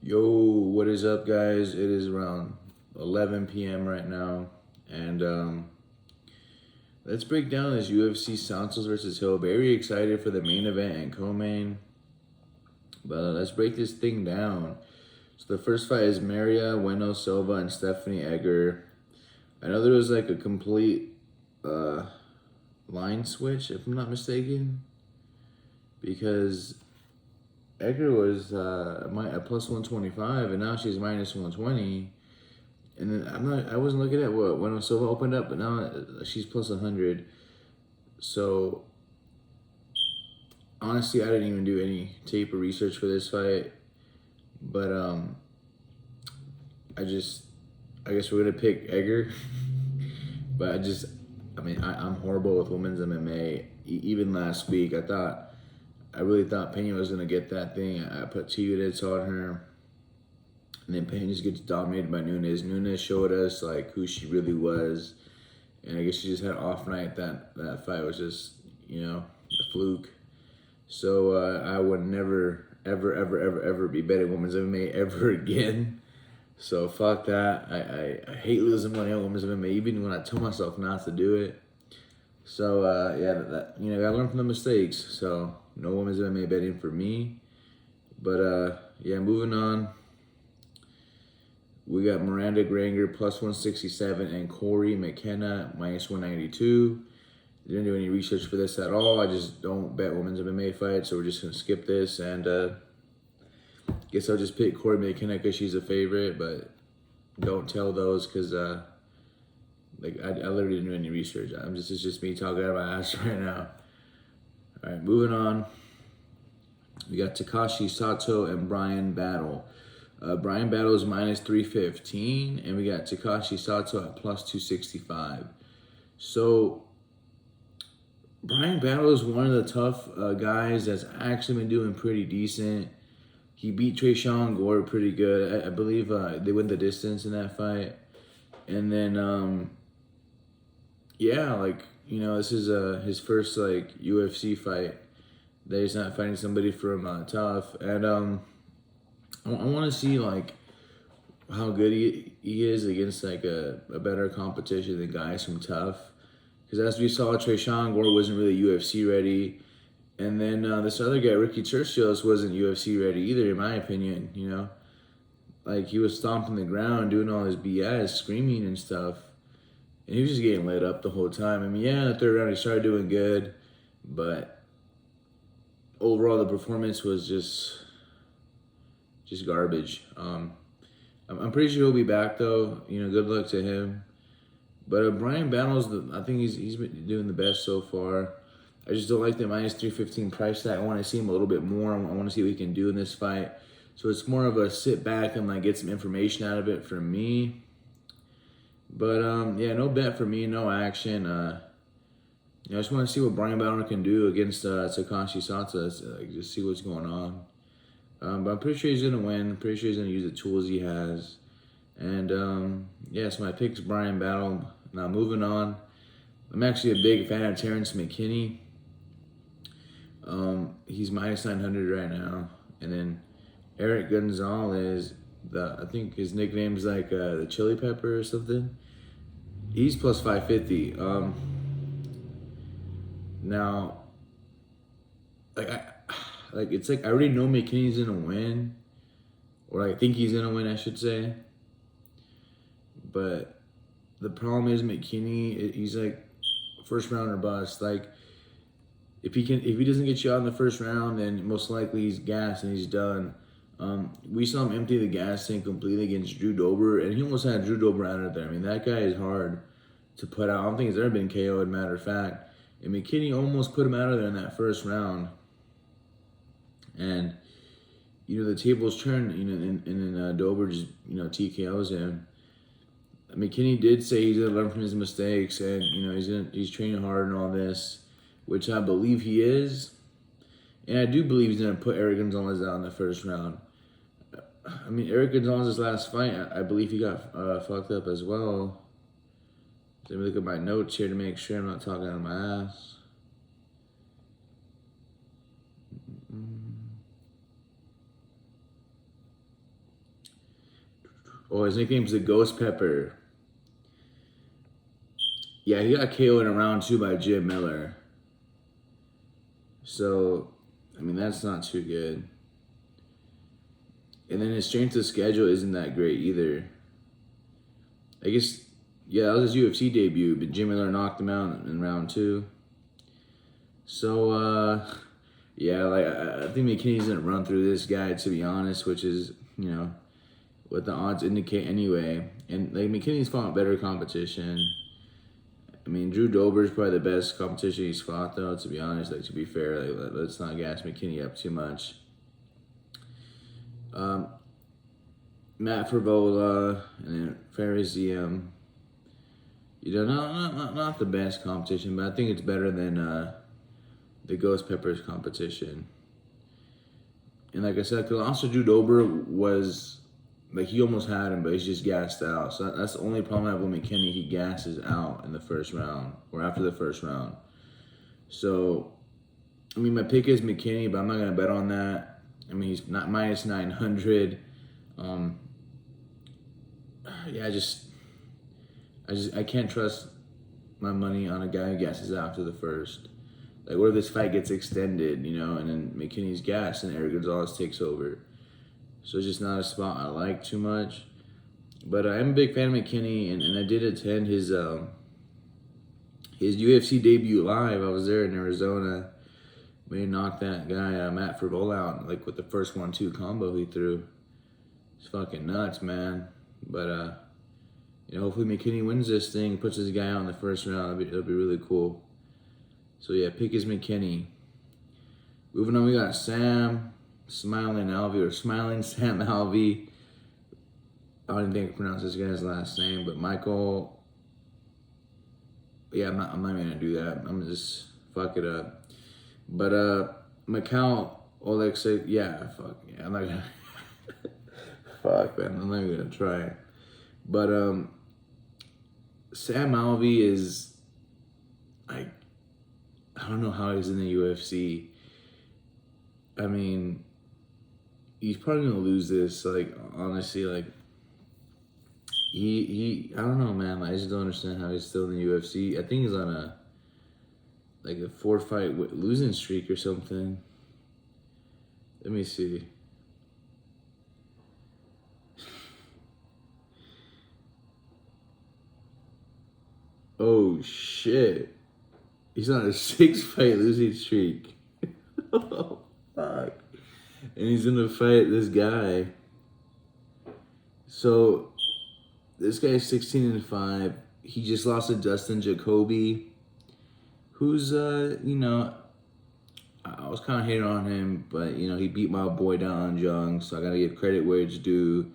Yo, what is up, guys? It is around 11 p.m. right now, and let's break down this UFC Santos versus Hill. Very excited for the main event and co-main, but let's break this thing down. So the first fight is Maria Bueno Silva and Stephanie Egger. I know there was like a complete line switch, if I'm not mistaken, because Egger was at plus 125, and now she's minus 120. And then I wasn't looking at what when Silva opened up, but now she's plus 100. So honestly, I didn't even do any tape or research for this fight. But I guess we're gonna pick Egger. But I'm horrible with women's MMA. Even last week, I really thought Pena was gonna get that thing. I put 2 units on her. And then Pena just gets dominated by Nunes. Nunes showed us like who she really was, and I guess she just had an off night. That fight was just a fluke. So I would never ever be betting women's MMA ever again. So fuck that. I hate losing money on women's MMA even when I tell myself not to do it. So gotta learn from the mistakes. So no women's MMA betting for me. But moving on. We got Miranda Granger plus 167 and Corey McKenna minus 192. Didn't do any research for this at all. I just don't bet women's MMA fights, so we're just gonna skip this. And guess I'll just pick Corey McKenna because she's a favorite, but don't tell those because I literally didn't do any research. It's just me talking out of my ass right now. All right, moving on. We got Takashi Sato and Brian Battle. Brian Battle is minus 315, and we got Takashi Sato at plus 265. So, Brian Battle is one of the tough guys that's actually been doing pretty decent. He beat Tresean Gore pretty good. I believe they went the distance in that fight. And then, this is his first UFC fight that he's not fighting somebody from Tough. And I want to see how good he is against a better competition than guys from Tough, because as we saw, Tresean Gore wasn't really UFC ready, and then this other guy, Ricky Churchills, wasn't UFC ready either, in my opinion. He was stomping the ground, doing all his BS, screaming and stuff, and he was just getting lit up the whole time. In the third round he started doing good, but overall the performance was just garbage. I'm pretty sure he'll be back though. Good luck to him. But Brian Battle's I think he's been doing the best so far. I just don't like the minus 315 price tag. I want to see him a little bit more. I want to see what he can do in this fight. So it's more of a sit back and get some information out of it for me. But no bet for me, no action. I just want to see what Brian Battle can do against Takashi Santos. Just see what's going on. But I'm pretty sure he's going to win. I'm pretty sure he's going to use the tools he has. And, so my pick's Brian Battle. Now, moving on. I'm actually a big fan of Terrence McKinney. He's minus 900 right now. And then Eric Gonzalez, I think his nickname's the Chili Pepper or something. He's plus 550. Now, I already know McKinney's gonna win, or I think he's gonna win, I should say. But the problem is McKinney, he's first round or bust. If he doesn't get you out in the first round, then most likely he's gassed and he's done. We saw him empty the gas tank completely against Drew Dober, and he almost had Drew Dober out of there. That guy is hard to put out. I don't think he's ever been KO'd, matter of fact. And McKinney almost put him out of there in that first round. And, the tables turned, and then Dober just, TKOs him. McKinney did say he's going to learn from his mistakes, and, he's training hard and all this, which I believe he is. And I do believe he's going to put Eric Gonzalez out in the first round. Eric Gonzalez's last fight, I believe he got fucked up as well. Let me look at my notes here to make sure I'm not talking out of my ass. Oh, his nickname's the Ghost Pepper. Yeah, he got KO'd in round 2 by Jim Miller. So, I mean, that's not too good. And then his strength of schedule isn't that great either. I guess, yeah, that was his UFC debut, but Jim Miller knocked him out in round 2. So, yeah, like I think McKinney's gonna run through this guy, to be honest, which is, you know, what the odds indicate anyway. And like McKinney's fought better competition. I mean, Drew Dober's probably the best competition he's fought, though. To be honest, like to be fair, like let's not gas McKinney up too much. Matt Favola and then Ferrizium. You know, not the best competition, but I think it's better than the Ghost Peppers competition. And like I said, because also Drew Dober was, like, he almost had him, but he's just gassed out. So that's the only problem I have with McKinney. He gasses out in the first round or after the first round. So, I mean, my pick is McKinney, but I'm not going to bet on that. I mean, he's not minus 900. Yeah, I can't trust my money on a guy who gasses out after the first. Like, what if this fight gets extended, you know, and then McKinney's gassed and Eric Gonzalez takes over? So it's just not a spot I like too much. But I'm a big fan of McKinney, and I did attend his UFC debut live. I was there in Arizona. We knocked that guy, Matt Favola, out, like, with the first 1-2 combo he threw. It's fucking nuts, man. But, you know, hopefully McKinney wins this thing, puts this guy out in the first round. It'll be really cool. So, yeah, pick is McKinney. Moving on, we got Smiling Sam Alvey. I don't even think I can pronounce this guy's last name, but Michael. Yeah, I'm not even gonna do that. I'm gonna just fuck it up. But Mikhail Oleksiy, yeah, fuck yeah, I'm not gonna. Fuck man, I'm not even gonna try it. But Sam Alvey is, like, I don't know how he's in the UFC. I mean, he's probably gonna lose this. Like, honestly, like he I don't know, man. I just don't understand how he's still in the UFC. I think he's on a 4-fight losing streak or something. Let me see. Oh shit! He's on a 6-fight losing streak. Oh fuck! And he's gonna fight this guy. So this guy's 16-5. He just lost to Dustin Jacoby, who's you know, I was kind of hating on him, but you know, he beat my boy Don Jung, so I gotta give credit where it's due.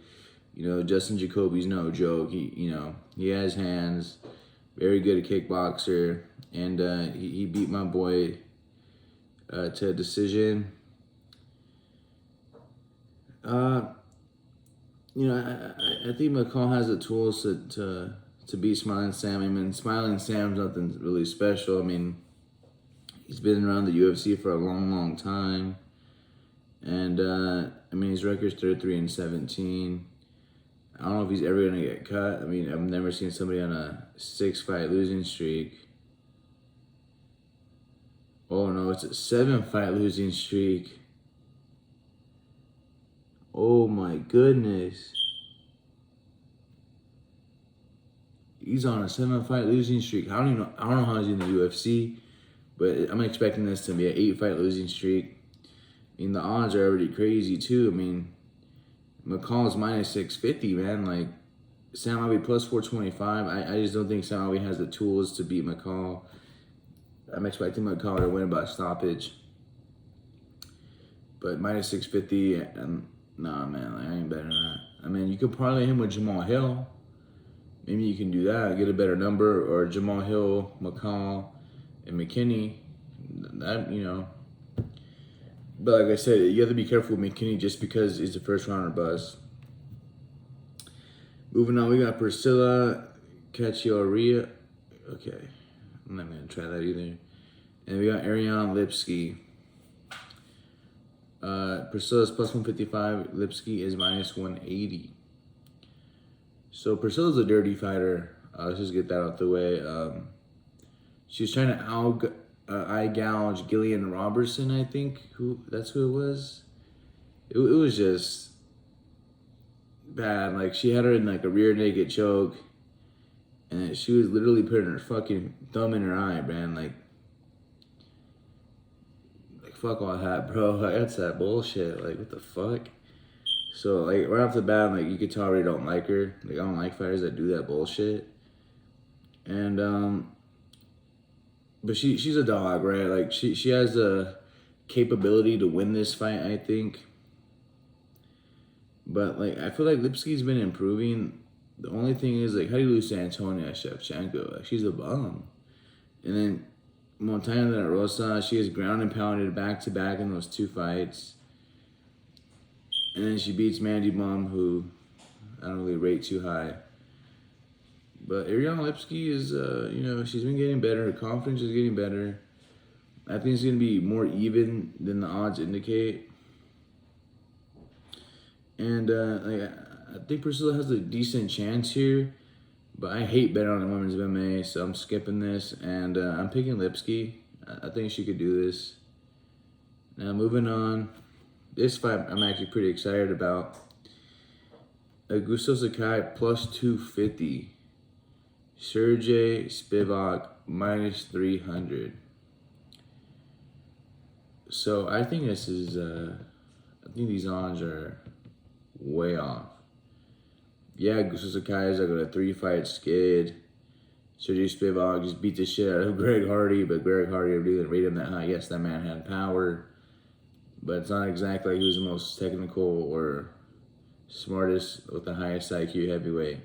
You know, Justin Jacoby's no joke. He has hands, very good at kickboxer, and he beat my boy to a decision. You know, I think McCall has the tools to beat Smiling Sam. I mean, Smiling Sam's nothing really special. I mean, he's been around the UFC for a long, long time. And, I mean, his record's 33-17. I don't know if he's ever going to get cut. I mean, I've never seen somebody on a 6-fight losing streak. Oh, no, it's a 7-fight losing streak. Oh, my goodness. He's on a 7-fight losing streak. I don't know how he's in the UFC, but I'm expecting this to be an 8-fight losing streak. I mean, the odds are already crazy, too. I mean, McCall's minus 650, man. Like, Sam Alvey plus 425. I just don't think Sam Alvey has the tools to beat McCall. I'm expecting McCall to win by stoppage. But minus 650, and nah, man, like, I ain't betting that. I mean, you could parlay him with Jamal Hill. Maybe you can do that, get a better number, or Jamal Hill, McCall, and McKinney. That, you know. But like I said, you have to be careful with McKinney just because he's a first rounder bust. Moving on, we got Priscilla Cacciaria. Okay, I'm not gonna try that either. And we got Ariane Lipski. Priscilla's plus 155. Lipski is minus 180. So Priscilla's a dirty fighter. Let's just get that out the way. She was trying to eye gouge Gillian Robertson, I think. That's who it was. It was just bad. Like she had her in like a rear naked choke, and she was literally putting her fucking thumb in her eye, man. Like fuck all that, bro. Like, that's that bullshit. Like what the fuck? So like right off the bat, like you could tell I really don't like her. Like I don't like fighters that do that bullshit. And but she's a dog, right? Like she has the capability to win this fight, I think. But like I feel like Lipski's been improving. The only thing is like how do you lose to Antonia Shevchenko? Like she's a bum. And then Montaña de la Rosa, she has ground and pounded back to back in those two fights. And then she beats Mandy Bum, who I don't really rate too high. But Ariane Lipski is, she's been getting better. Her confidence is getting better. I think it's going to be more even than the odds indicate. And I think Priscilla has a decent chance here. But I hate betting on the women's MMA, so I'm skipping this. And I'm picking Lipski. I think she could do this. Now, moving on. This fight I'm actually pretty excited about. Augusto Sakai plus 250. Sergey Spivak minus 300. So I think this is, I think these odds are way off. Yeah, Augusto Sakai is like a 3-fight skid. Sergey Spivak just beat the shit out of Greg Hardy, but Greg Hardy really didn't rate him that high. Yes, that man had power, but it's not exactly like he was the most technical or smartest with the highest IQ heavyweight.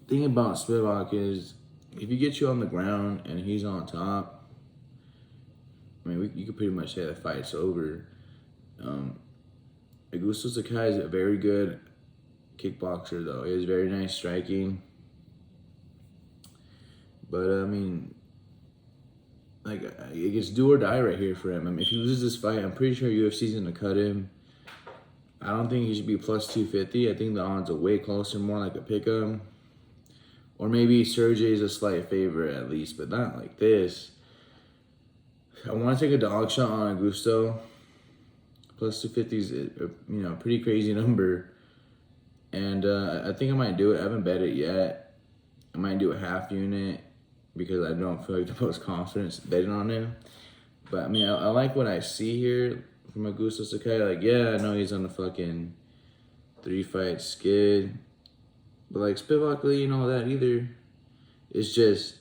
Thing about Spivak is, if he gets you on the ground and he's on top, I mean, you could pretty much say the fight's over. Augusto Sakai is a very good kickboxer, though. He has very nice striking. But, I mean, like, it's do or die right here for him. I mean, if he loses this fight, I'm pretty sure UFC's going to cut him. I don't think he should be plus 250. I think the odds are way closer, more like a pick'em. Or maybe Sergey's a slight favorite at least, but not like this. I want to take a dog shot on Augusto. Plus 250 is a pretty crazy number. And I think I might do it. I haven't bet it yet. I might do a half unit because I don't feel like the most confidence betting on him. But I mean, I like what I see here from Augusto Sakai. Like, yeah, I know he's on the fucking 3-fight skid. But like Spivak really ain't all that either. It's just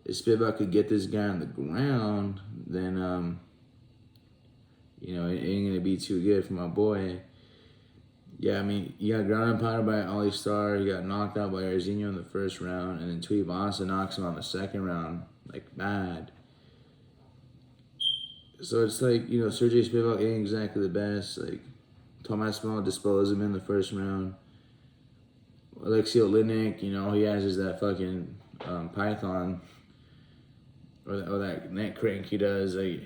if Spivak could get this guy on the ground, then it ain't gonna be too good for my boy. Yeah, I mean, you got ground and pounded by Ali Starr, he got knocked out by Arzinho in the first round, and then Tuivasa knocks him on the second round, like bad. So it's like, Sergey Spivak ain't exactly the best. Like Tomas Small disposed him in the first round. Alexei Oleinik, he has just that fucking python or that neck crank he does. Like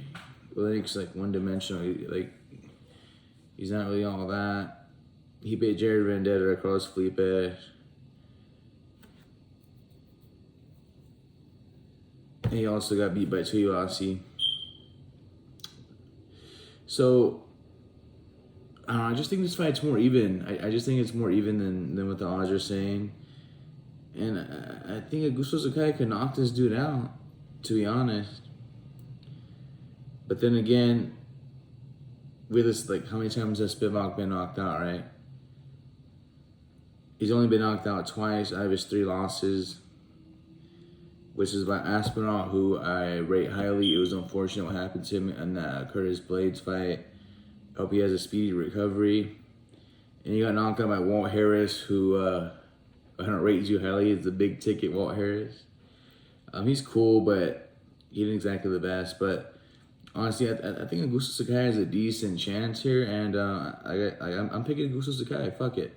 Oleinik's like one-dimensional. He's not really all that. He beat Jared Vendetta across Felipe. And he also got beat by Tuivasa. So I just think this fight's more even. I just think it's more even than what the odds are saying. And I think Augusto Sakai could knock this dude out, to be honest. But then again, with this, like, how many times has Spivak been knocked out, right? He's only been knocked out twice out of his 3 losses, which is by Aspinall, who I rate highly. It was unfortunate what happened to him in that Curtis Blades fight. Hope he has a speedy recovery. And he got knocked out by Walt Harris, who I don't rate too highly. It's a big ticket, Walt Harris. He's cool, but he ain't exactly the best. But honestly, I think Augusto Sakai has a decent chance here, and I'm picking Augusto Sakai. Fuck it.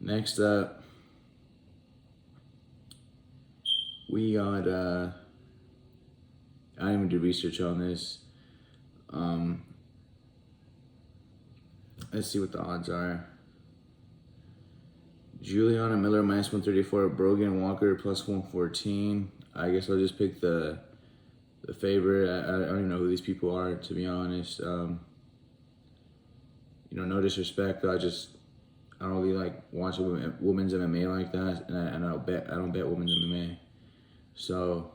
Next up, we got I didn't even do research on this. Let's see what the odds are. Juliana Miller minus 134. Brogan Walker plus 114. I guess I'll just pick the favorite. I don't even know who these people are, to be honest. No disrespect. I don't really like watching women's MMA like that, and I don't bet women's MMA. So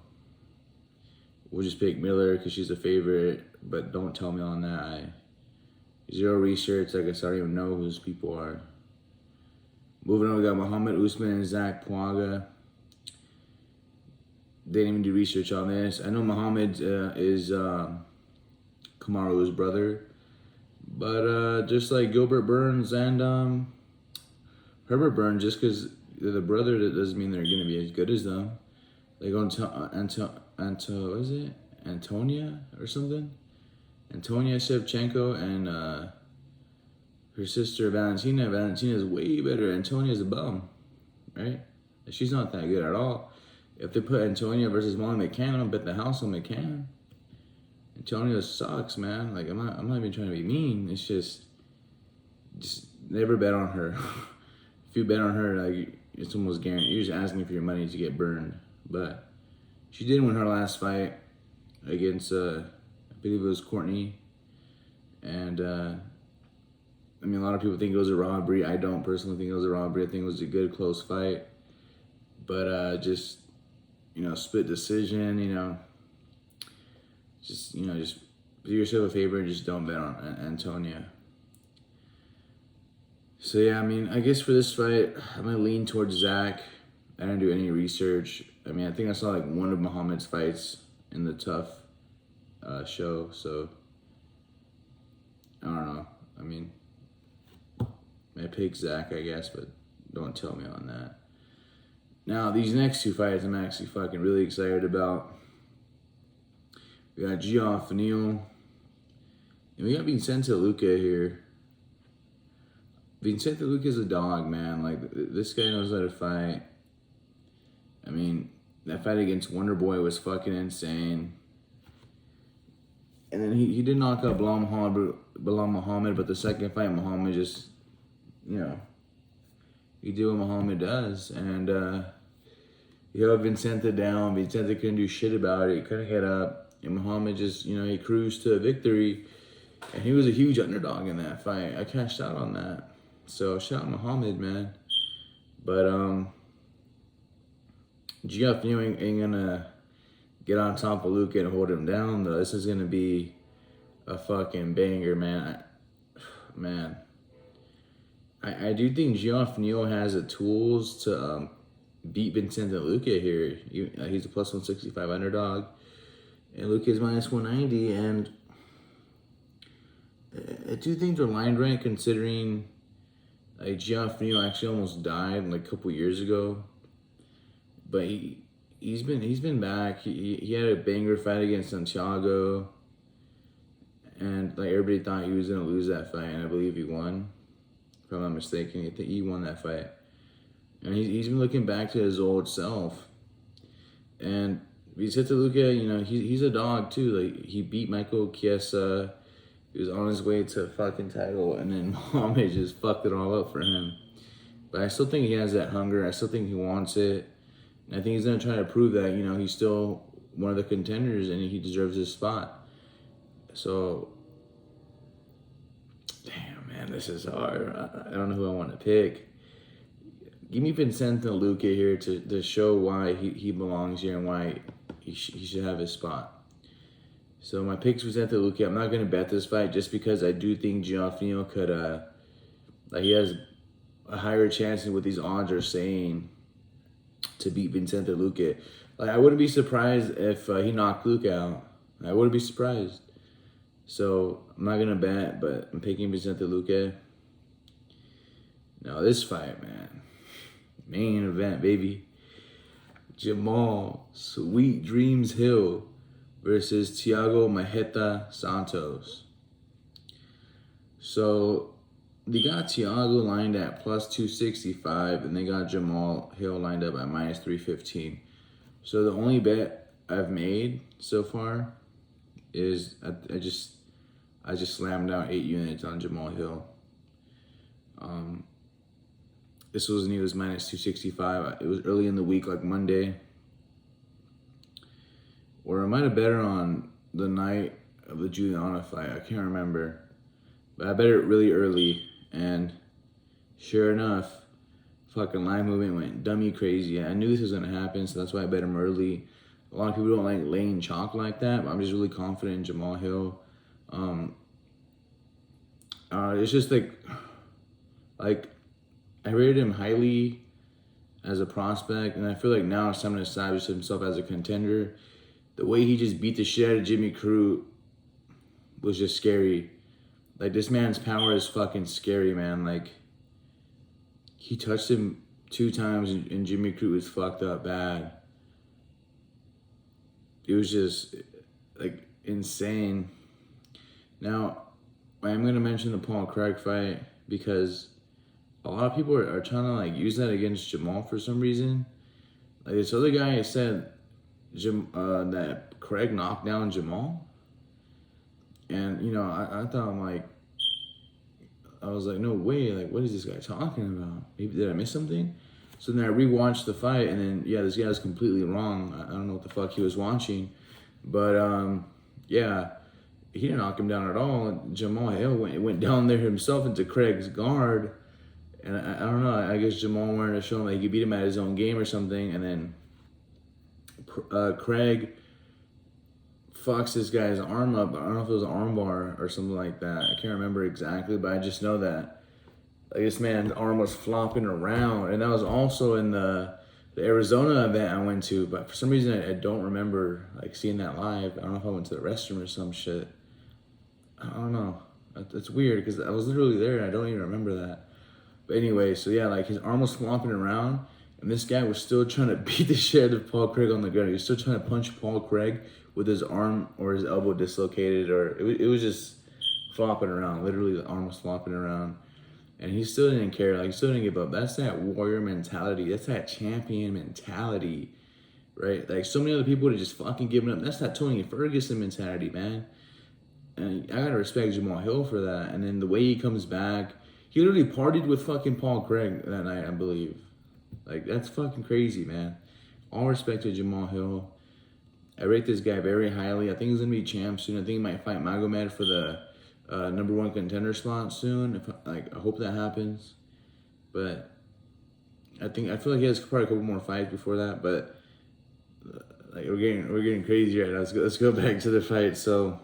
we'll just pick Miller because she's a favorite, but don't tell me on that. Zero research. I guess I don't even know who those people are. Moving on, we got Muhammad Usman and Zach Puaga. They didn't even do research on this. I know Muhammad is Kamaru's brother, but just like Gilbert Burns and Herbert Burns, just because they're the brother, that doesn't mean they're gonna be as good as them. Like what is it? Antonia or something? Antonia Shevchenko and her sister Valentina. Valentina's way better. Antonia's a bum, right? She's not that good at all. If they put Antonia versus Molly McCann, I'll bet the house on McCann. Antonia sucks, man. Like I'm not even trying to be mean. It's just never bet on her. If you bet on her, like it's almost guaranteed. You're just asking for your money to get burned. But she did win her last fight against I believe it was Courtney, and I mean, a lot of people think it was a robbery. I don't personally think it was a robbery. I think it was a good, close fight. But just split decision. Just do yourself a favor and just don't bet on Antonia. So yeah, I mean, I guess for this fight, I'm gonna lean towards Zach. I didn't do any research. I mean, I think I saw like one of Muhammad's fights in the Tough show. So I don't know. I mean, I pick Zach, I guess, but don't tell me on that. Now, these next two fights I'm actually fucking really excited about. We got Geoff Neal, and we got Vicente Luque here. Vicente Luque's a dog, man. Like, this guy knows how to fight. I mean, that fight against Wonder Boy was fucking insane. And then he did knock out Bilal Muhammad, but the second fight, Muhammad just, he did what Muhammad does. And he held Vicente down. Vicente couldn't do shit about it. He couldn't get up. And Muhammad just, he cruised to a victory. And he was a huge underdog in that fight. I cashed out on that. So, shout out Muhammad, man. But, Geoff Neal ain't gonna get on top of Luque and hold him down, though. This is gonna be a fucking banger, man. I do think Geoff Neal has the tools to beat Vicente Luque here. He's a plus 165 underdog, and Luque is minus 190. And I do think they're lined right, considering like Geoff Neal actually almost died like a couple years ago, but he's been back. He had a banger fight against Santiago, and like everybody thought he was gonna lose that fight, and I believe he won. If I'm not mistaken, I think he won that fight. And he's been looking back to his old self. And Vicente Luque, he's a dog too. Like, he beat Michael Chiesa. He was on his way to a fucking title, and then Muhammad just fucked it all up for him. But I still think he has that hunger. I still think he wants it. And I think he's gonna try to prove that, he's still one of the contenders and he deserves his spot. So, damn, man, this is hard. I don't know who I want to pick. Give me Vicente Luque here to show why he belongs here and why he should have his spot. So my pick's Vicente Luque. I'm not going to bet this fight just because I do think Geoff Neal could, he has a higher chance than what these odds are saying to beat Vicente Luque. Like, I wouldn't be surprised if he knocked Luque out. I wouldn't be surprised. So I'm not going to bet, but I'm picking Vicente Luque. Now this fight, man. Main event, baby. Jamal Sweet Dreams Hill versus Thiago Marreta Santos. So they got Thiago lined at plus 265, and they got Jamal Hill lined up at minus 315. So the only bet I've made so far is I just slammed out 8 units on Jamal Hill. This was he was minus 265. It was early in the week, like Monday, or I might have bet it on the night of the Juliana fight. I can't remember, but I bet it really early, and sure enough, fucking line movement went dummy crazy. I knew this was gonna happen, so that's why I bet him early. A lot of people don't like laying chalk like that, but I'm just really confident in Jamal Hill. It's just like I rated him highly as a prospect, and I feel like now it's time to establish himself as a contender. The way he just beat the shit out of Jimmy Crute was just scary. Like, this man's power is fucking scary, man. Like, he touched him 2 times, and Jimmy Crute was fucked up bad. It was just, like, insane. Now, I'm going to mention the Paul Craig fight because a lot of people are trying to, like, use that against Jamal for some reason. Like, this other guy said that Craig knocked down Jamal. And, you know, I thought, I was like, no way, like, what is this guy talking about? Maybe, did I miss something? So then I rewatched the fight, and then, yeah, this guy was completely wrong. I don't know what the fuck he was watching. But, yeah, he didn't knock him down at all. Jamal Hill went down there himself into Craig's guard. And I don't know, I guess Jamal wanted to show him that he could beat him at his own game or something. And then Craig fucks this guy's arm up. I don't know if it was an arm bar or something like that. I can't remember exactly, but I just know that like this man's arm was flopping around. And that was also in the Arizona event I went to, but for some reason I don't remember like seeing that live. I don't know if I went to the restroom or some shit. I don't know. It's weird because I was literally there and I don't even remember that. But anyway, so yeah, like his arm was flopping around, and this guy was still trying to beat the shit out of Paul Craig on the ground. He was still trying to punch Paul Craig with his arm or his elbow dislocated, or it was just flopping around. Literally, the arm was flopping around, and he still didn't care. Like, he still didn't give up. That's that warrior mentality. That's that champion mentality, right? Like, so many other people would have just fucking given up. That's that Tony Ferguson mentality, man. And I gotta respect Jamal Hill for that. And then the way he comes back. He literally partied with fucking Paul Craig that night, I believe. Like, that's fucking crazy, man. All respect to Jamal Hill. I rate this guy very highly. I think he's going to be champ soon. I think he might fight Magomed for the #1 contender slot soon. I hope that happens. But I feel like he has probably a couple more fights before that. But like we're getting crazy right now. Let's go back to the fight. So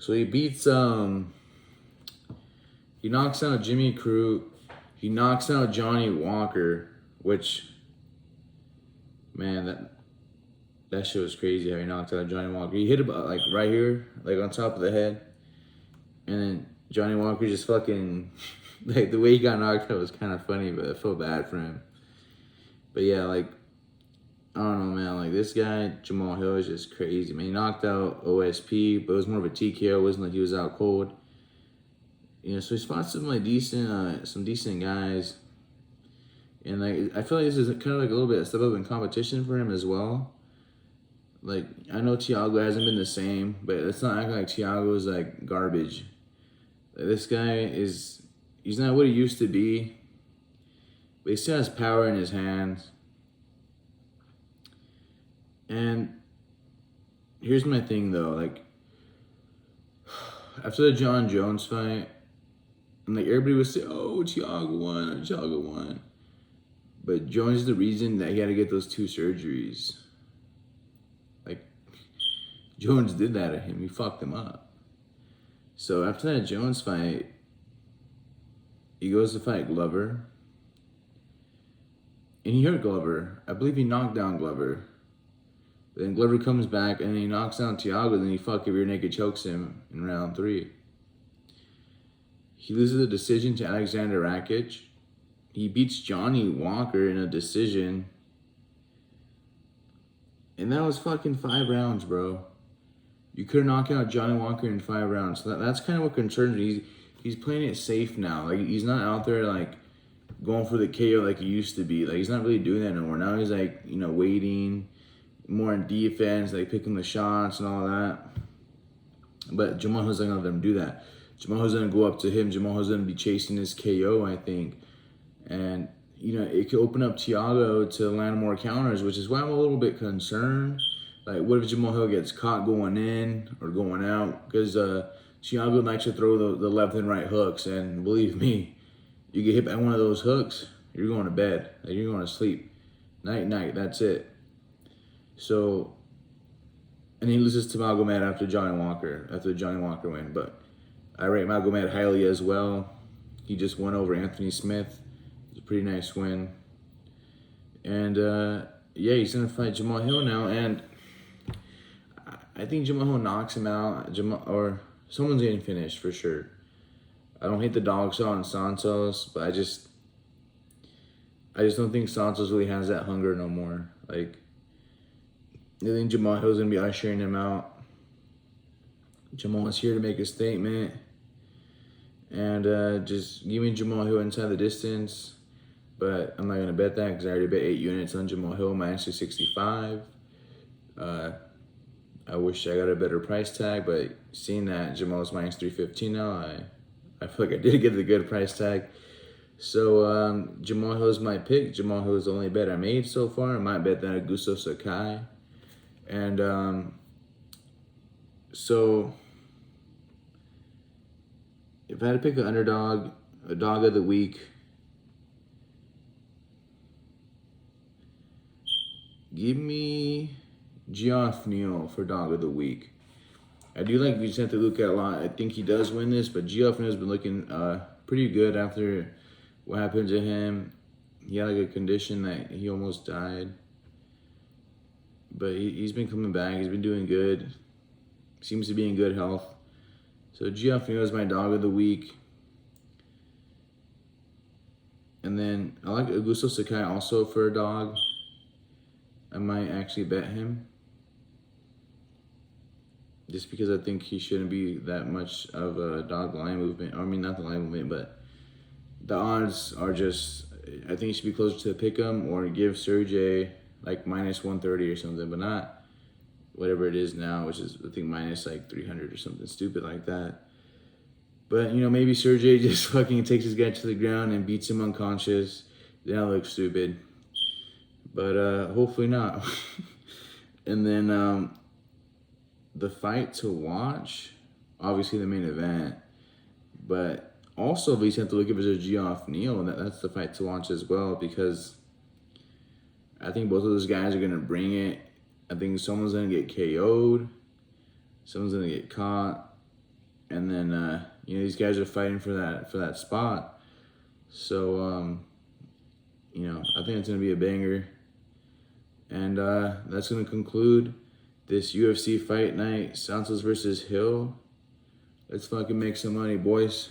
he beats He knocks out Jimmy Crute. He knocks out Johnny Walker, which, man, that shit was crazy how he knocked out Johnny Walker. He hit him like right here, like on top of the head. And then Johnny Walker just fucking, like the way he got knocked out was kind of funny, but I felt bad for him. But yeah, like, I don't know, man. Like, this guy, Jamal Hill, is just crazy, man. He knocked out OSP, but it was more of a TKO. It wasn't like he was out cold. You know, so he's fought some like decent guys, and like I feel like this is kind of like a little bit of step up in competition for him as well. Like, I know Thiago hasn't been the same, but let's not act like Thiago is like garbage. Like, this guy he's not what he used to be, but he still has power in his hands. And here's my thing though, like after the John Jones fight. And like everybody would say, oh, Thiago won. But Jones is the reason that he had to get those 2 surgeries. Like, Jones did that to him. He fucked him up. So after that Jones fight, he goes to fight Glover. And he hurt Glover. I believe he knocked down Glover. But then Glover comes back and he knocks down Thiago. Then he fucking rear naked chokes him in round 3. He loses the decision to Alexander Rakic. He beats Johnny Walker in a decision. And that was fucking 5 rounds, bro. You couldn't knock out Johnny Walker in 5 rounds. So that's kind of what concerns me. He's playing it safe now. Like, he's not out there, like, going for the KO like he used to be. Like, he's not really doing that anymore. Now he's, like, you know, waiting, more in defense, like, picking the shots and all that. But Jamal Hill's not going to let him do that. Jamal Hill's gonna go up to him. Jamal Hill's gonna be chasing his KO, I think, and it could open up Thiago to land more counters, which is why I'm a little bit concerned. Like, what if Jamal Hill gets caught going in or going out? Because Thiago likes to throw the left and right hooks, and believe me, you get hit by one of those hooks, you're going to bed. Like, you're going to sleep. Night, that's it. So, and he loses to Magomed after the Johnny Walker win. But I rate Magomed highly as well. He just won over Anthony Smith. It's a pretty nice win. And yeah, he's gonna fight Jamal Hill now, and I think Jamal Hill knocks him out. Or someone's getting finished for sure. I don't hate the dog shot on Santos, but I just don't think Santos really has that hunger no more. Like, I think Jamal Hill's gonna be ushering him out. Jamal is here to make a statement, and just give me Jamal Hill inside the distance. But I'm not gonna bet that because I already bet 8 units on Jamal Hill minus 265. I wish I got a better price tag, but seeing that Jamal's minus 315 now, I feel like I did get the good price tag. So Jamal Hill is my pick. Jamal Hill is the only bet I made so far. I might bet that Augusto Sakai. And so if I had to pick an underdog, a dog of the week, give me Geoff Neal for dog of the week. I do like Vicente Luque a lot. I think he does win this, but Geoff Neal's been looking pretty good after what happened to him. He had like a condition that he almost died. But he's been coming back. He's been doing good. Seems to be in good health. So Geoff Neal is my dog of the week. And then I like Augusto Sakai also for a dog. I might actually bet him. Just because I think he shouldn't be that much of a dog line movement. I mean, not the line movement, but the odds are just, I think he should be closer to the pick'em or give Sergey like minus 130 or something, but not whatever it is now, which is, I think, minus like 300 or something stupid like that. But, maybe Sergey just fucking takes his guy to the ground and beats him unconscious. Then I look stupid. But hopefully not. And then the fight to watch, obviously the main event, but also Vicente Luque versus Geoff Neal, and that's the fight to watch as well, because I think both of those guys are going to bring it. I think someone's going to get KO'd, someone's going to get caught, and then these guys are fighting for that spot. So I think it's going to be a banger. And that's going to conclude this UFC fight night, Santos versus Hill. Let's fucking make some money, boys.